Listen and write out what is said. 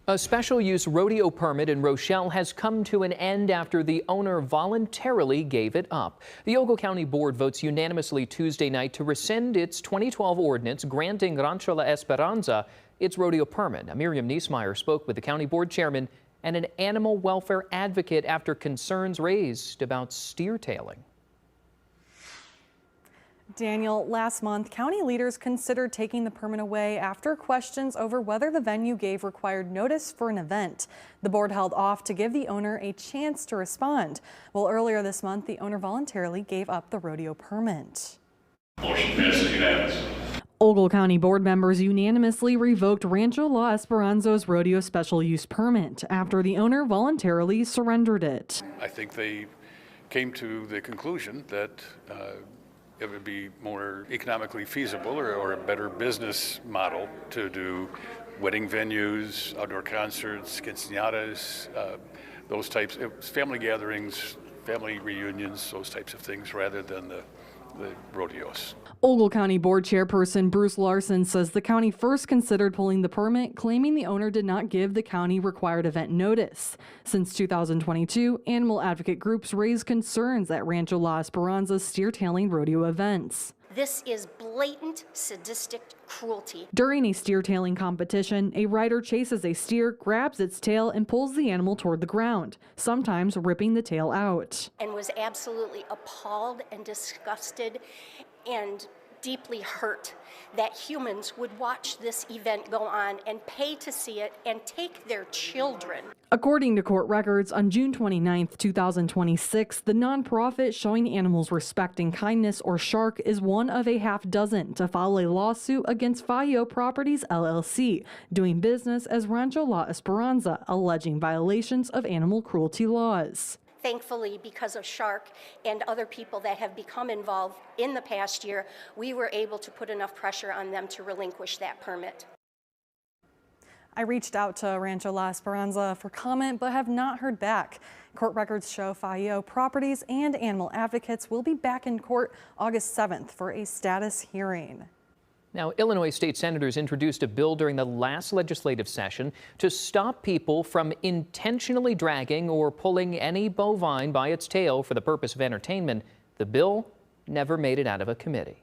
A special use rodeo permit in Rochelle has come to an end after the owner voluntarily gave it up. The Ogle County Board votes unanimously Tuesday night to rescind its 2012 ordinance granting Rancho La Esperanza its rodeo permit. Miriam Niesmeyer spoke with the county board chairman and an animal welfare advocate after concerns raised about steer tailing. Daniel, last month, county leaders considered taking the permit away after questions over whether the venue gave required notice for an event. The board held off to give the owner a chance to respond. Well, earlier this month, the owner voluntarily gave up the rodeo permit. Motion passes unanimously. Ogle County board members unanimously revoked Rancho La Esperanza's rodeo special use permit after the owner voluntarily surrendered it. I think they came to the conclusion that it would be more economically feasible or a better business model to do wedding venues, outdoor concerts, quinceañeras, those types of family gatherings, family reunions, those types of things, rather than the rodeos. Ogle County Board Chairperson Bruce Larson says the county first considered pulling the permit, claiming the owner did not give the county required event notice. Since 2022, animal advocate groups raised concerns at Rancho La Esperanza's steer tailing rodeo events. This is blatant sadistic cruelty. During a steer tailing competition, a rider chases a steer, grabs its tail, and pulls the animal toward the ground, sometimes ripping the tail out. And was absolutely appalled and disgusted and deeply hurt that humans would watch this event go on and pay to see it and take their children. According to court records, on June 29, 2026, the nonprofit Showing Animals Respect and Kindness, or SHARK, is one of a half dozen to file a lawsuit against Fallo Properties LLC, doing business as Rancho La Esperanza, alleging violations of animal cruelty laws. Thankfully, because of Shark and other people that have become involved in the past year, we were able to put enough pressure on them to relinquish that permit. I reached out to Rancho La Esperanza for comment, but have not heard back. Court records show Fallo Properties and animal advocates will be back in court August 7th for a status hearing. Now, Illinois state senators introduced a bill during the last legislative session to stop people from intentionally dragging or pulling any bovine by its tail for the purpose of entertainment. The bill never made it out of a committee.